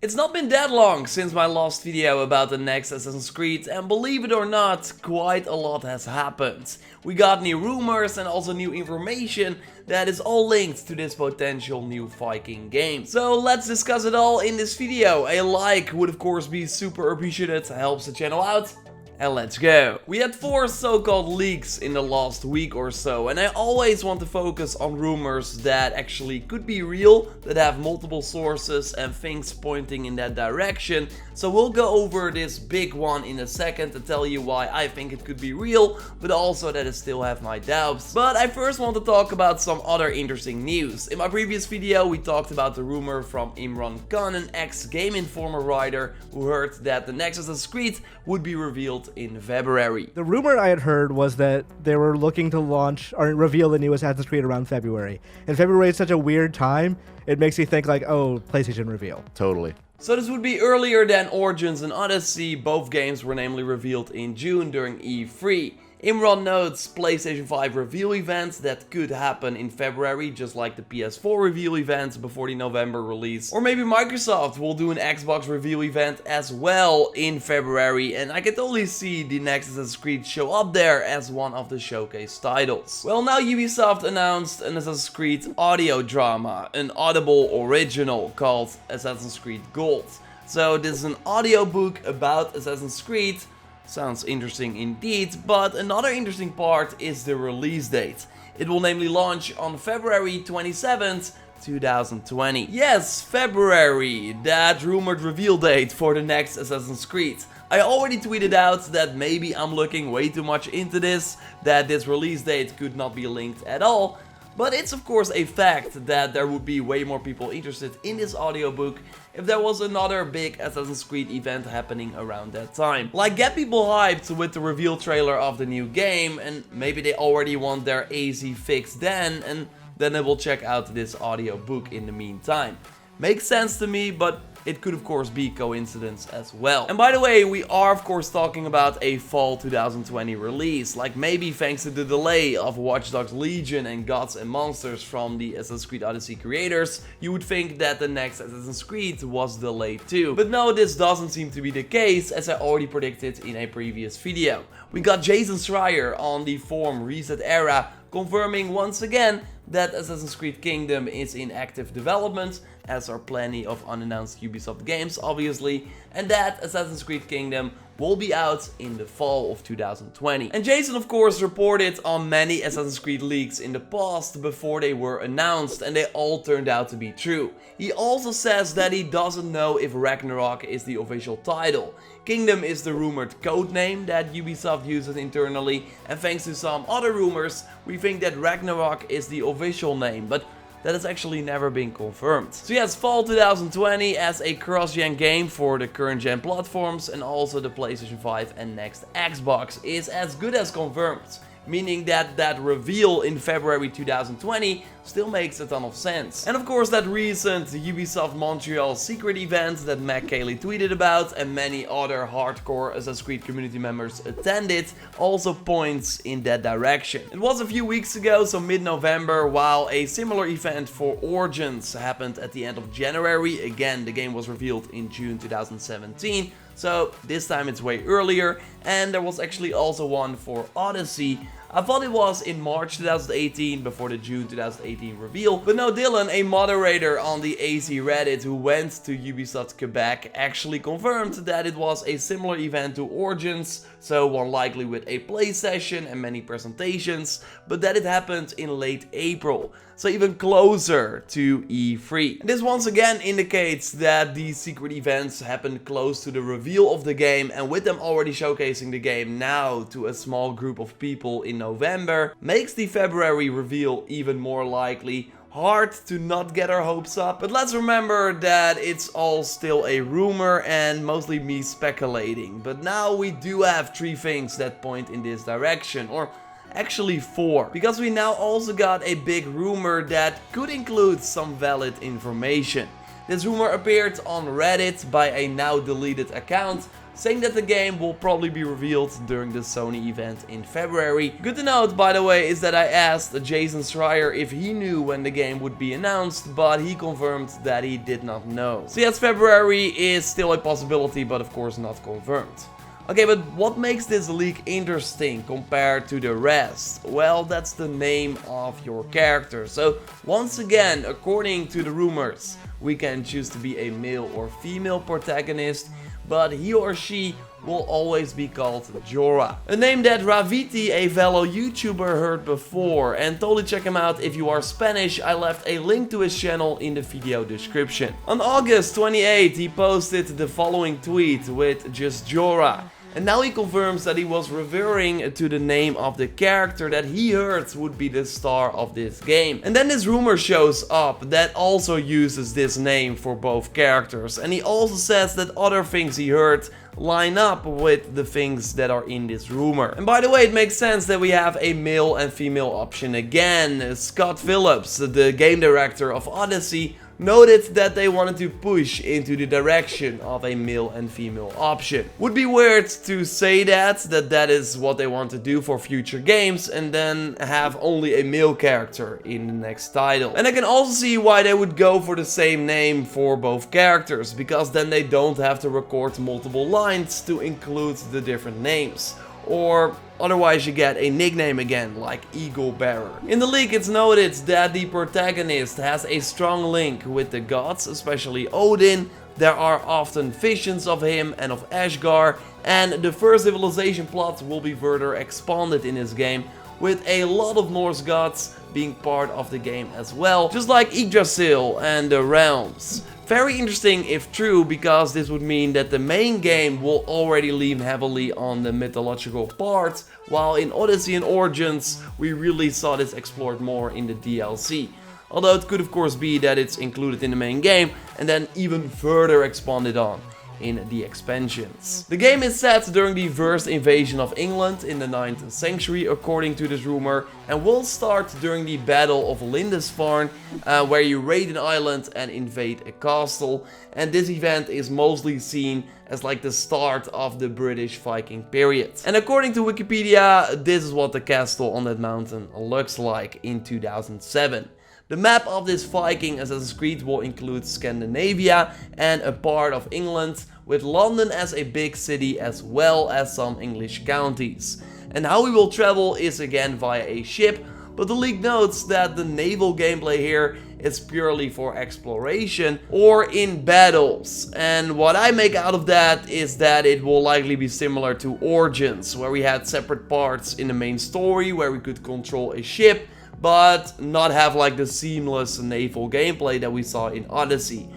It's not been that long since my last video about the next Assassin's Creed, and believe it or not, quite a lot has happened. We got new rumors and also new information that is all linked to this potential new Viking game. So let's discuss it all in this video. A like would of course be super appreciated, helps the channel out. And let's go. We had 4 so-called leaks in the last week or so, and I always want to focus on rumors that actually could be real, that have multiple sources and things pointing in that direction. So we'll go over this big one in a second to tell you why I think it could be real, but also that I still have my doubts. But I first want to talk about some other interesting news. In my previous video we talked about the rumor from Imran Khan, an ex-Game Informer writer who heard that the next Assassin's Creed would be revealed in February. The rumor I had heard was that they were looking to launch or reveal the new Assassin's Creed around February. And February is such a weird time, it makes me think like, oh, PlayStation reveal. Totally. So this would be earlier than Origins and Odyssey. Both games were namely revealed in June during E3. Imran notes PlayStation 5 reveal events that could happen in February, just like the PS4 reveal event before the November release. Or maybe Microsoft will do an Xbox reveal event as well in February, and I can totally see the next Assassin's Creed show up there as one of the showcase titles. Well, now Ubisoft announced an Assassin's Creed audio drama, an Audible original called Assassin's Creed Gold. So this is an audiobook about Assassin's Creed. Sounds interesting indeed, but another interesting part is the release date. It will namely launch on February 27th, 2020. Yes, February, that rumored reveal date for the next Assassin's Creed. I already tweeted out that maybe I'm looking way too much into this, that this release date could not be linked at all. But it's of course a fact that there would be way more people interested in this audiobook if there was another big Assassin's Creed event happening around that time. Like, get people hyped with the reveal trailer of the new game, and maybe they already want their AZ fixed then, and then they will check out this audiobook in the meantime. Makes sense to me, but it could of course be coincidence as well. And by the way, we are of course talking about a fall 2020 release, like maybe thanks to the delay of Watch Dogs Legion and Gods and Monsters from the Assassin's Creed Odyssey creators, you would think that the next Assassin's Creed was delayed too. But no, this doesn't seem to be the case, as I already predicted in a previous video. We got Jason Schreier on the forum Reset Era confirming once again that Assassin's Creed Kingdom is in active development, as are plenty of unannounced Ubisoft games obviously, and that Assassin's Creed Kingdom will be out in the fall of 2020. And Jason of course reported on many Assassin's Creed leaks in the past before they were announced, and they all turned out to be true. He also says that he doesn't know if Ragnarok is the official title. Kingdom is the rumored codename that Ubisoft uses internally, and thanks to some other rumors, we think that Ragnarok is the official name, but that has actually never been confirmed. So yes, fall 2020 as a cross-gen game for the current-gen platforms and also the PlayStation 5 and next Xbox is as good as confirmed. Meaning that reveal in February 2020 still makes a ton of sense. And of course that recent Ubisoft Montreal secret event that Mac Cayley tweeted about and many other hardcore Assassin's Creed community members attended also points in that direction. It was a few weeks ago, so mid-November, while a similar event for Origins happened at the end of January. Again, the game was revealed in June 2017. So this time it's way earlier, and there was actually also one for Odyssey. I thought it was in March 2018 before the June 2018 reveal, but no, Dylan, a moderator on the AZ Reddit who went to Ubisoft Quebec, actually confirmed that it was a similar event to Origins, so one likely with a play session and many presentations, but that it happened in late April, so even closer to E3. And this once again indicates that these secret events happened close to the reveal of the game, and with them already showcasing the game now to a small group of people in November, makes the February reveal even more likely. Hard to not get our hopes up, but let's remember that it's all still a rumor and mostly me speculating. But now we do have 3 things that point in this direction, or actually 4, because we now also got a big rumor that could include some valid information. This rumor appeared on Reddit by a now deleted account saying that the game will probably be revealed during the Sony event in February. Good to note, by the way, is that I asked Jason Schreier if he knew when the game would be announced, but he confirmed that he did not know. So yes, February is still a possibility, but of course not confirmed. Okay, but what makes this leak interesting compared to the rest? Well, that's the name of your character. So once again, according to the rumors, we can choose to be a male or female protagonist, but he or she will always be called Jorah. A name that Raviti, a fellow YouTuber, heard before, and totally check him out if you are Spanish. I left a link to his channel in the video description. On August 28th, he posted the following tweet with just Jorah. And now he confirms that he was referring to the name of the character that he heard would be the star of this game. And then this rumor shows up that also uses this name for both characters. And he also says that other things he heard line up with the things that are in this rumor. And by the way, it makes sense that we have a male and female option again. Scott Phillips, the game director of Odyssey, noted that they wanted to push into the direction of a male and female option. Would be weird to say that is what they want to do for future games and then have only a male character in the next title. And I can also see why they would go for the same name for both characters, because then they don't have to record multiple lines to include the different names. Or otherwise you get a nickname again, like Eagle Bearer. In the leak it's noted that the protagonist has a strong link with the gods, especially Odin. There are often visions of him and of Ashgar, and the first civilization plot will be further expanded in this game, with a lot of Norse gods being part of the game as well, just like Yggdrasil and the realms. Very interesting if true, because this would mean that the main game will already lean heavily on the mythological part, while in Odyssey and Origins we really saw this explored more in the DLC. Although it could of course be that it's included in the main game and then even further expanded on in the expansions. The game is set during the first invasion of England in the 9th century, according to this rumor, and will start during the Battle of Lindisfarne, where you raid an island and invade a castle. And this event is mostly seen as like the start of the British Viking period. And according to Wikipedia, this is what the castle on that mountain looks like in 2007. The map of this Viking Assassin's Creed will include Scandinavia and a part of England, with London as a big city as well as some English counties. And how we will travel is again via a ship, but the leak notes that the naval gameplay here is purely for exploration or in battles. And what I make out of that is that it will likely be similar to Origins, where we had separate parts in the main story where we could control a ship, but not have like the seamless naval gameplay that we saw in Odyssey.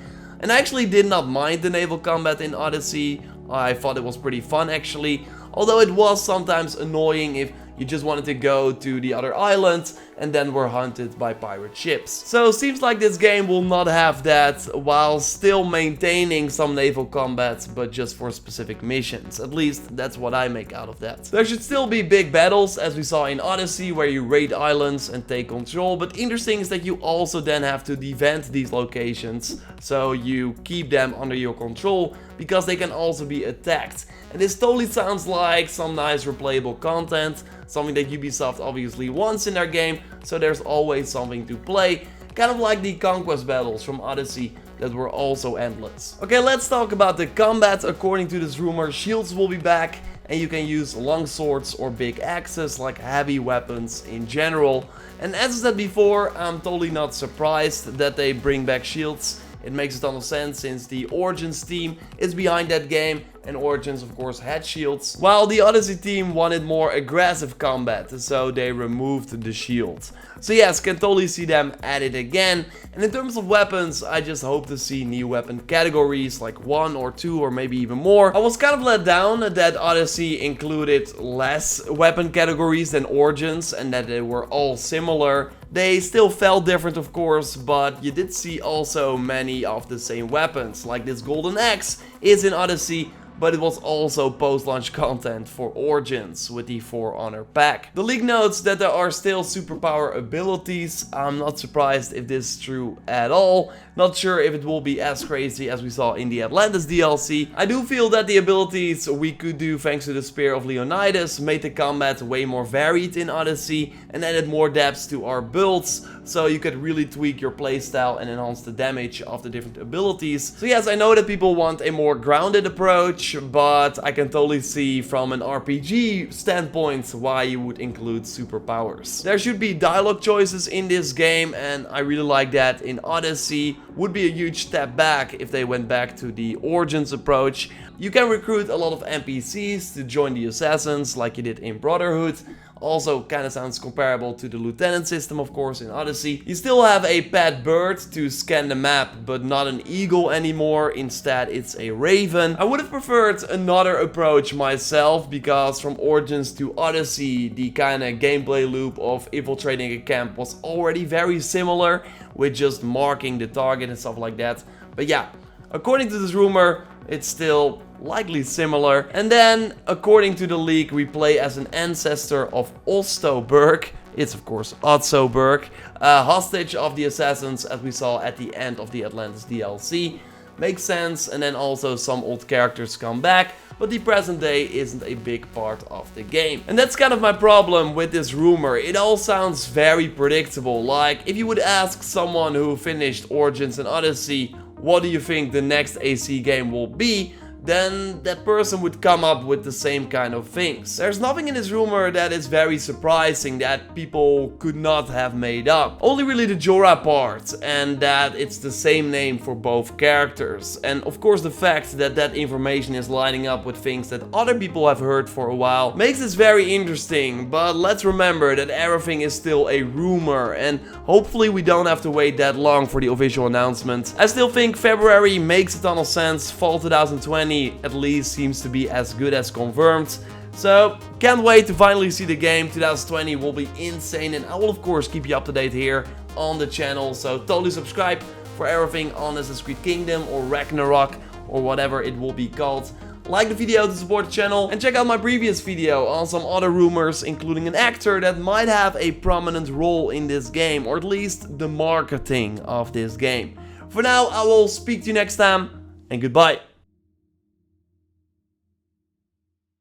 And I actually did not mind the naval combat in Odyssey. I thought it was pretty fun actually, although it was sometimes annoying if you just wanted to go to the other islands and then were hunted by pirate ships. So seems like this game will not have that, while still maintaining some naval combat, but just for specific missions. At least that's what I make out of that. There should still be big battles, as we saw in Odyssey, where you raid islands and take control, but interesting is that you also then have to defend these locations, so you keep them under your control, because they can also be attacked. And this totally sounds like some nice replayable content, something that Ubisoft obviously wants in their game, so there's always something to play, kind of like the conquest battles from Odyssey that were also endless. Okay, let's talk about the combat. According to this rumor, shields will be back, and you can use long swords or big axes, like heavy weapons in general. And as I said before, I'm totally not surprised that they bring back shields. It makes a ton of sense since the Origins team is behind that game, and Origins of course had shields, while the Odyssey team wanted more aggressive combat, so they removed the shield. So yes, can totally see them at it again. And in terms of weapons, I just hope to see new weapon categories, like 1 or 2 or maybe even more. I was kind of let down that Odyssey included less weapon categories than Origins and that they were all similar. They still felt different of course, but you did see also many of the same weapons, like this golden axe is in Odyssey, but it was also post-launch content for Origins with the For Honor pack. The leak notes that there are still superpower abilities. I'm not surprised if this is true at all. Not sure if it will be as crazy as we saw in the Atlantis DLC. I do feel that the abilities we could do thanks to the Spear of Leonidas made the combat way more varied in Odyssey and added more depth to our builds, so you could really tweak your playstyle and enhance the damage of the different abilities. So yes, I know that people want a more grounded approach, but I can totally see from an RPG standpoint why you would include superpowers. There should be dialogue choices in this game, and I really like that in Odyssey. Would be a huge step back if they went back to the Origins approach. You can recruit a lot of NPCs to join the assassins like you did in Brotherhood. Also kind of sounds comparable to the lieutenant system, of course, in Odyssey. You still have a pet bird to scan the map, but not an eagle anymore. Instead, it's a raven. I would have preferred another approach myself, because from Origins to Odyssey, the kind of gameplay loop of infiltrating a camp was already very similar, with just marking the target and stuff like that. But yeah, according to this rumor, it's still likely similar. And then, according to the leak, we play as an ancestor of Ostoberg. It's of course Otsoberg, hostage of the assassins, as we saw at the end of the Atlantis DLC. Makes sense, and then also some old characters come back, but the present day isn't a big part of the game. And that's kind of my problem with this rumor. It all sounds very predictable. Like, if you would ask someone who finished Origins and Odyssey, what do you think the next AC game will be? Then that person would come up with the same kind of things. There's nothing in this rumor that is very surprising that people could not have made up. Only really the Jorah part, and that it's the same name for both characters. And of course the fact that that information is lining up with things that other people have heard for a while makes this very interesting. But let's remember that everything is still a rumor, and hopefully we don't have to wait that long for the official announcement. I still think February makes a ton of sense. Fall 2020 at least seems to be as good as confirmed. So can't wait to finally see the game. 2020 will be insane, and I will of course keep you up to date here on the channel. So totally subscribe for everything on Assassin's Creed Kingdom or Ragnarok or whatever it will be called. Like the video to support the channel, and check out my previous video on some other rumors, including an actor that might have a prominent role in this game, or at least the marketing of this game. For now, I will speak to you next time, and goodbye.